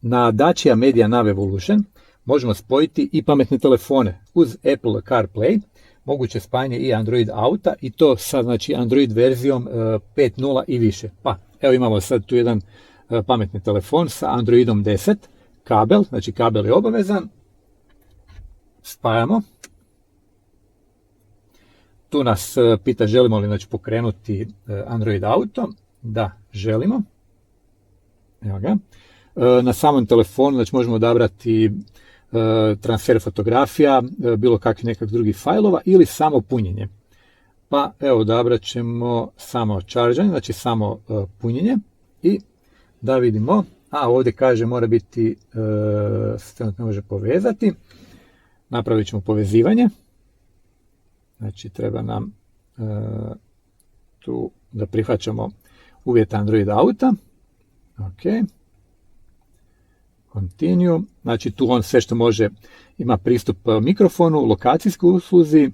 na Dacia Media Nav Evolution možemo spojiti i pametne telefone uz Apple CarPlay, moguće spajanje i Android Auta i to sa znači Android verzijom 5.0 i više. Pa evo imamo sad tu jedan pametni telefon sa Androidom 10, kabel, znači kabel je obavezan, spajamo. Tu nas pita želimo li znači pokrenuti Android Auto, da želimo. Evo ga. Na samom telefonu znači možemo odabrati transfer fotografija, bilo kakvih nekakvih drugih fajlova ili samo punjenje. Pa evo odabrat ćemo samo charging, znači samo punjenje i da vidimo, ovdje kaže mora biti, se ne može povezati, napravit ćemo povezivanje, znači treba nam tu da prihvaćamo uvjet Android Auta, ok. Continue, znači tu on sve što može, ima pristup mikrofonu, lokacijskoj usluzi,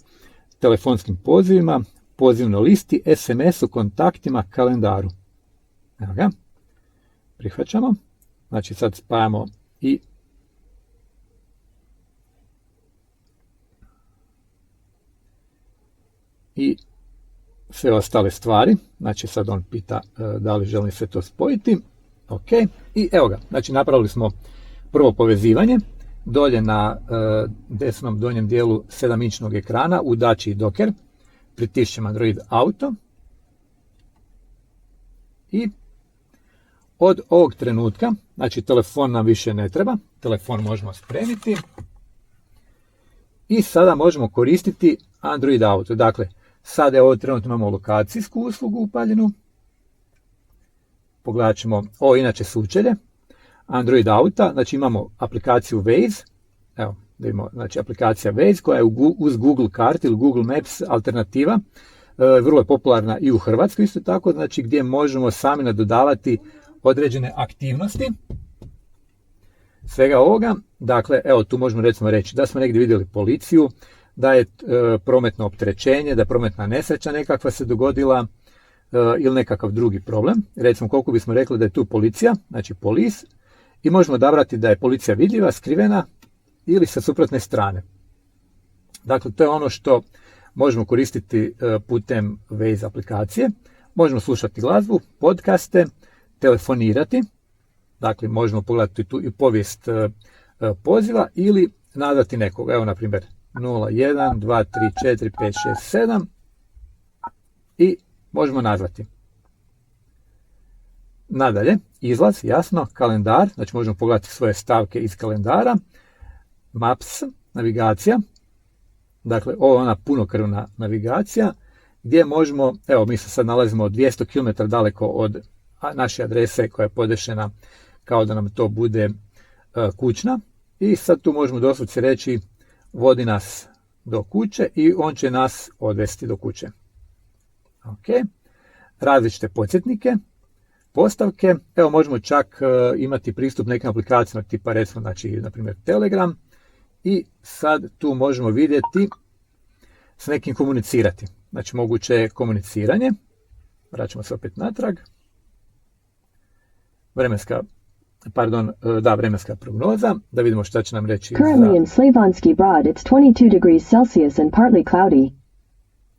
telefonskim pozivima, pozivnoj listi, SMS-u, kontaktima, kalendaru. Evo ga, prihvaćamo, znači sad spajamo i sve ostale stvari, znači sad on pita da li želim sve to spojiti. Ok, i evo ga, znači napravili smo prvo povezivanje, dolje na desnom donjem dijelu 7-inčnog ekrana u Dacia Docker, pritišćemo Android Auto i od ovog trenutka, znači telefon nam više ne treba, telefon možemo spremiti i sada možemo koristiti Android Auto. Dakle, sada je ovo trenutno imamo lokacijsku uslugu upaljenu. Pogledat ćemo, ovo inače sučelje, Android Auta, znači imamo aplikaciju Waze, evo, da imamo, znači aplikacija Waze koja je uz Google Kart ili Google Maps alternativa, vrlo je popularna i u Hrvatskoj isto tako, znači gdje možemo sami nadodavati određene aktivnosti svega ovoga. Dakle, evo tu možemo recimo reći da smo negdje vidjeli policiju, da je prometno opterećenje, da je prometna nesreća nekakva se dogodila, ili nekakav drugi problem. Recimo koliko bismo rekli da je tu policija, znači police, i možemo odabrati da je policija vidljiva, skrivena ili sa suprotne strane. Dakle, to je ono što možemo koristiti putem Waze aplikacije. Možemo slušati glazbu, podcaste, telefonirati, dakle možemo pogledati tu i povijest poziva ili nazvati nekog, evo na primjer 01 2 3 4 5 6 7 i možemo nazvati. Nadalje, izlaz, jasno, kalendar, znači možemo pogledati svoje stavke iz kalendara, Maps, navigacija, dakle ovo je ona punokrvna navigacija, gdje možemo, evo mi se sad nalazimo 200 km daleko od naše adrese koja je podešena kao da nam to bude kućna i sad tu možemo doslovce reći vodi nas do kuće i on će nas odvesti do kuće. Ok, različite podsjetnike, postavke, evo možemo čak imati pristup nekim aplikacijama tipa recimo, znači na primjer Telegram i sad tu možemo vidjeti s nekim komunicirati, znači moguće je komuniciranje, vraćamo se opet natrag, vremenska prognoza, da vidimo šta će nam reći. Currently in Slavonski Brod it's 22 degrees Celsius and partly cloudy.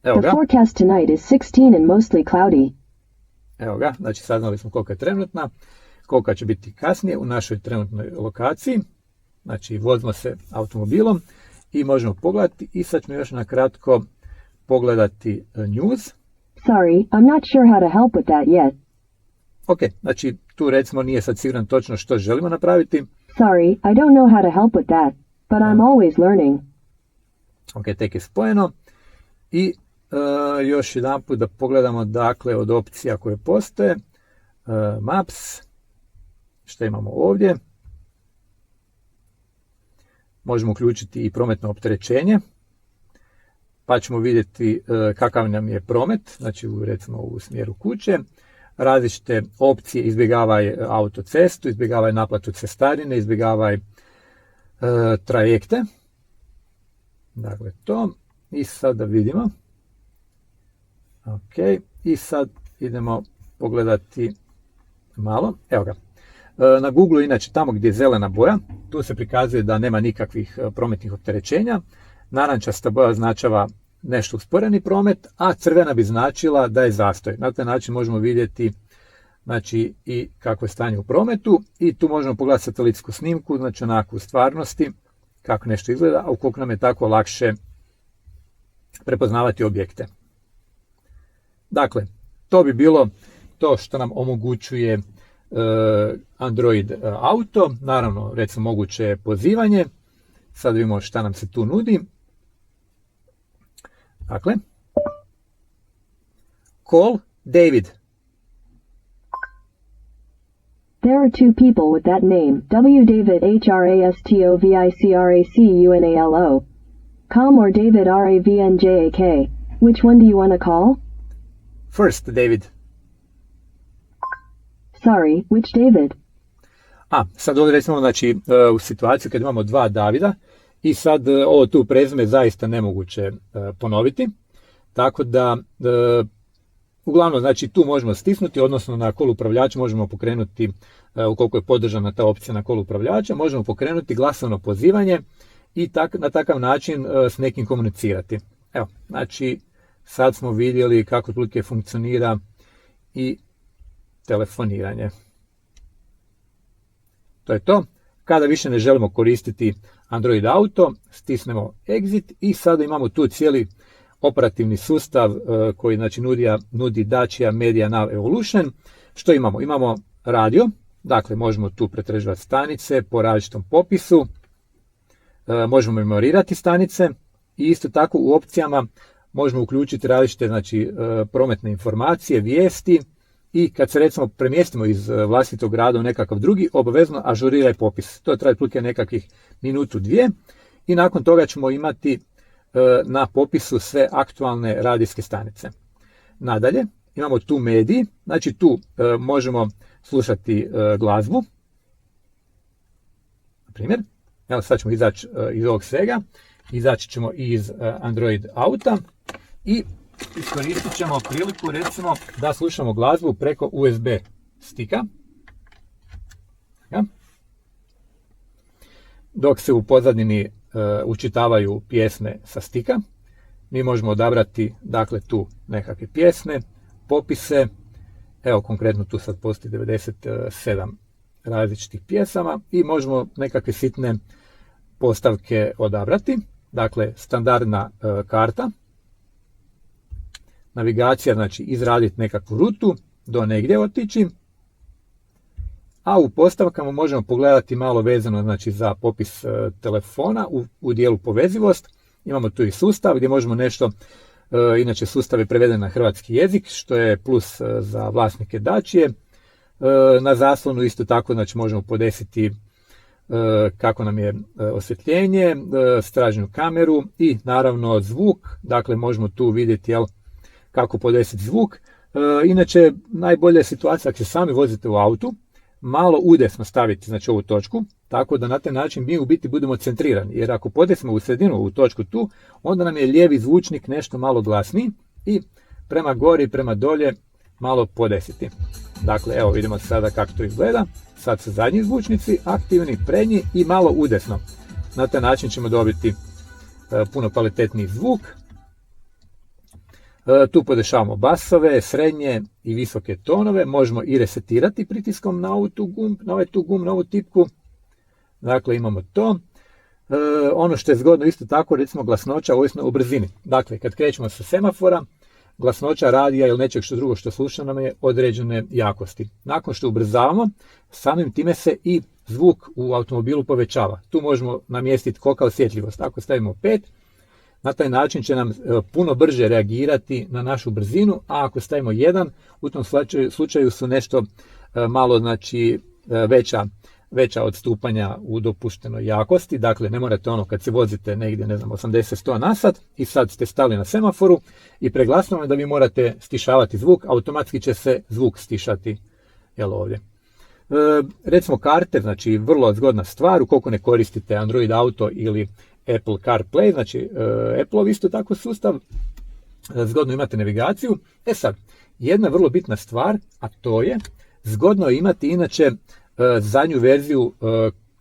Evo The ga. forecast tonight is 16 and mostly cloudy. Evo ga, znači saznali smo kolika je trenutna, kolika će biti kasnije u našoj trenutnoj lokaciji. Znači vozimo se automobilom i možemo pogledati i sad ćemo još na kratko pogledati news. Sorry, I'm not sure how to help with that yet. Ok, znači tu recimo nije sad siguran točno što želimo napraviti. Sorry, I don't know how to help with that, but I'm always learning. Ok, tek je spojeno. I još jedan put da pogledamo dakle od opcija koje postoje. Maps, što imamo ovdje. Možemo uključiti i prometno opterećenje. Pa ćemo vidjeti kakav nam je promet, znači recimo u smjeru kuće. Različite opcije, izbjegavaj autocestu, izbjegavaj naplatu cestarine, izbjegavaj trajekte. Dakle to. I sad da vidimo. Ok, i sad idemo pogledati malo. Evo ga. Na Google inače tamo gdje je zelena boja, tu se prikazuje da nema nikakvih prometnih opterećenja, narančasta boja označava nešto usporeni promet, a crvena bi značila da je zastoj. Na taj način možemo vidjeti znači i kakvo je stanje u prometu i tu možemo pogledati satelitsku snimku, znači onako u stvarnosti kako nešto izgleda, a ukoliko nam je tako lakše prepoznavati objekte. Dakle, to bi bilo to što nam omogućuje Android Auto. Naravno, recimo moguće je pozivanje. Sad vidimo šta nam se tu nudi. Dakle, call David. There are two people with that name, W. David HRASTOVICRACUNALO. Com or David RAVNJAK. Which one do you want to call? First, David. Sorry, which David? Sad ovdje recimo znači u situaciju kad imamo dva Davida i sad ovo tu prezime zaista nemoguće ponoviti. Tako da uglavnom znači tu možemo stisnuti, odnosno na kolu upravljača možemo pokrenuti, ukoliko je podržana ta opcija na kolu upravljača, možemo pokrenuti glasovno pozivanje i na takav način s nekim komunicirati. Evo, znači sad smo vidjeli kako otprilike funkcionira i telefoniranje. To je to. Kada više ne želimo koristiti Android Auto, stisnemo Exit i sada imamo tu cijeli operativni sustav koji znači nudi Dacia Media Nav Evolution. Što imamo? Imamo radio, dakle možemo tu pretraživati stanice po različitom popisu, možemo memorirati stanice i isto tako u opcijama možemo uključiti različite znači prometne informacije, vijesti i kad se recimo premjestimo iz vlastitog grada u nekakav drugi, obavezno ažuriraj popis. To traje otprilike nekakvih minutu, dvije i nakon toga ćemo imati na popisu sve aktualne radijske stanice. Nadalje, imamo tu mediji, znači tu možemo slušati glazbu. Na primjer, evo sad ćemo izaći iz ovog svega, izaći ćemo iz Android Auta i iskoristit ćemo priliku recimo da slušamo glazbu preko USB stika. Ja. Dok se u pozadini učitavaju pjesme sa stika, mi možemo odabrati dakle tu nekakve pjesme, popise. Evo konkretno tu sad postoji 97 različitih pjesama i možemo nekakve sitne postavke odabrati. Dakle, standardna karta, navigacija, znači izraditi nekakvu rutu, do negdje otići, a u postavkama možemo pogledati malo vezano znači za popis telefona u dijelu povezivost. Imamo tu i sustav gdje možemo nešto, inače sustav je preveden na hrvatski jezik, što je plus za vlasnike Dacije. Na zaslonu isto tako znači možemo podesiti kako nam je osvjetljenje, stražnju kameru i naravno zvuk, dakle možemo tu vidjeti kako podesiti zvuk. Inače, najbolja je situacija ako se sami vozite u autu, malo udesno staviti znači ovu točku, tako da na taj način mi u biti budemo centrirani, jer ako podesimo u sredinu ovu točku tu, onda nam je lijevi zvučnik nešto malo glasniji i prema gori i prema dolje malo podesiti. Dakle, evo vidimo sada kako to izgleda. Sad su zadnji zvučnici aktivni, prednji i malo udesno. Na taj način ćemo dobiti puno kvalitetniji zvuk. Tu podešavamo basove, srednje i visoke tonove. Možemo i resetirati pritiskom na ovaj tu gumb, na ovu tipku. Dakle, imamo to. Ono što je zgodno isto tako, recimo glasnoća ovisno o brzini. Dakle, kad krećemo sa semafora, glasnoća radija ili nečeg što drugo što sluša nam je određene jakosti. Nakon što ubrzavamo, samim time se i zvuk u automobilu povećava. Tu možemo namjestiti kolika osjetljivost. Ako stavimo 5, na taj način će nam puno brže reagirati na našu brzinu, a ako stavimo 1, u tom slučaju su nešto malo znači veća odstupanja u dopuštenoj jakosti. Dakle, ne morate kad se vozite negdje, 80-100 na sat i sad ste stali na semaforu i preglasno da vi morate stišavati zvuk, automatski će se zvuk stišati ovdje. Recimo karte, znači vrlo zgodna stvar, ukoliko ne koristite Android Auto ili Apple CarPlay, znači Apple-ov isto tako sustav, zgodno imate navigaciju. Sad, jedna vrlo bitna stvar, a to je zgodno imati inače zadnju verziju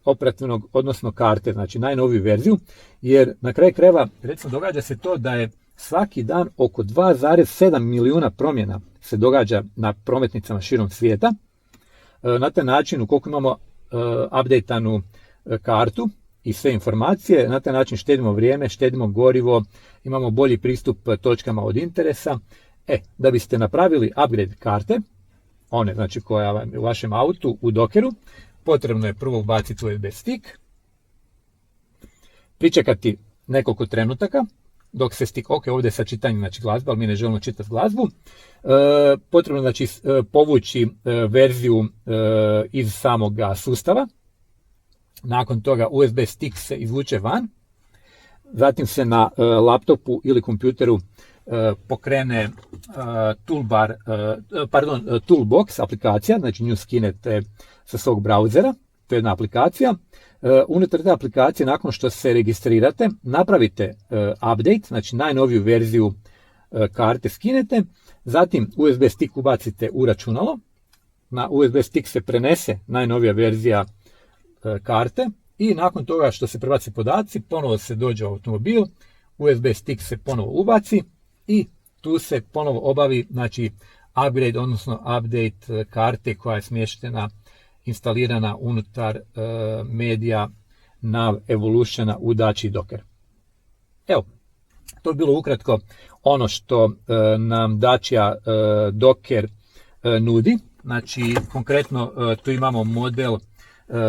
operativnog, odnosno karte, znači najnoviju verziju, jer na kraju krajeva, recimo, događa se to da je svaki dan oko 2,7 milijuna promjena se događa na prometnicama širom svijeta. Na taj način, ukoliko imamo updateanu kartu i sve informacije, na taj način štedimo vrijeme, štedimo gorivo, imamo bolji pristup točkama od interesa. Da biste napravili upgrade karte, one znači koja vam je u vašem autu u Dockeru, potrebno je prvo ubaciti USB stick, pričekati nekoliko trenutaka dok se stick, ovdje je sa čitanjem znači glazba, ali mi ne želimo čitati glazbu. Potrebno znači povući verziju iz samoga sustava. Nakon toga USB stick se izvuče van, zatim se na laptopu ili kompjuteru pokrene Toolbox aplikacija, znači nju skinete sa svog brauzera, to je jedna aplikacija. Unutar te aplikacije, nakon što se registrirate, napravite update, znači najnoviju verziju karte skinete, zatim USB stick ubacite u računalo, na USB stick se prenese najnovija verzija karte i nakon toga što se prebaci podaci, ponovo se dođe u automobil, USB stick se ponovo ubaci i tu se ponovo obavi znači upgrade, odnosno update karte koja je smještena, instalirana unutar Media Nav Evolutiona u Dacia Docker. Evo, to je bilo ukratko ono što nam Dacia Docker nudi. Znači, konkretno tu imamo model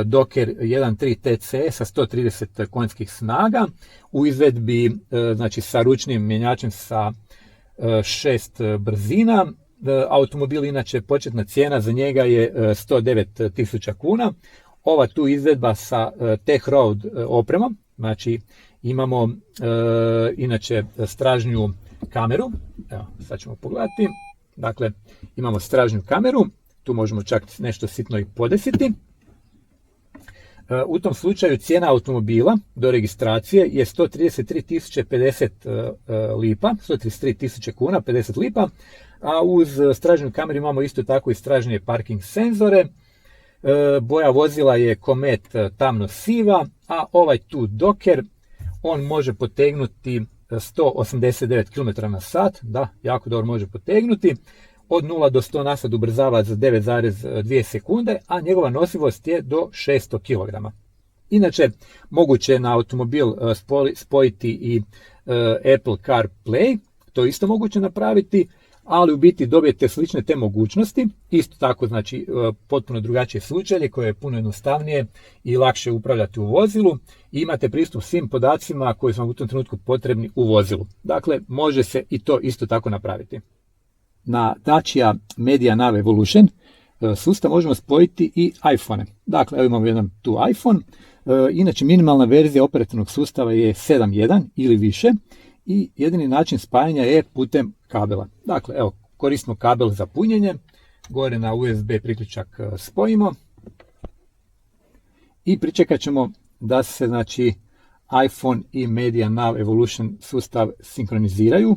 Docker 1.3 TC sa 130 konjskih snaga u izvedbi znači sa ručnim mjenjačem sa 6 brzina. Automobil, inače, početna cijena za njega je 109.000 kuna. Ova tu izvedba sa Tech Road opremom, znači imamo inače stražnju kameru, evo sad ćemo pogledati, dakle imamo stražnju kameru, tu možemo čak nešto sitno i podesiti. U tom slučaju cijena automobila do registracije je 133.050 lipa, 133.000 kuna 50 lipa, a uz stražnju kameru imamo isto tako i stražnje parking senzore. Boja vozila je Comet tamno siva, a ovaj tu Docker on može potegnuti 189 km/h, da, jako dobro može potegnuti. Od 0 do 100 na sat ubrzava za 9,2 sekunde, a njegova nosivost je do 600 kg. Inače, moguće je na automobil spojiti i Apple CarPlay, to je isto moguće napraviti, ali u biti dobijete slične te mogućnosti, isto tako znači potpuno drugačije slučaje koje je puno jednostavnije i lakše upravljati u vozilu i imate pristup svim podacima koji su vam u tom trenutku potrebni u vozilu. Dakle, može se i to isto tako napraviti. Na Dacia Media Nav Evolution sustav možemo spojiti i iPhone. Dakle, evo imamo jedan tu iPhone, inače minimalna verzija operativnog sustava je 7.1 ili više i jedini način spajanja je putem kabela. Dakle, evo, koristimo kabel za punjenje, gore na USB priključak spojimo i pričekat ćemo da se znači iPhone i Media Nav Evolution sustav sinkroniziraju.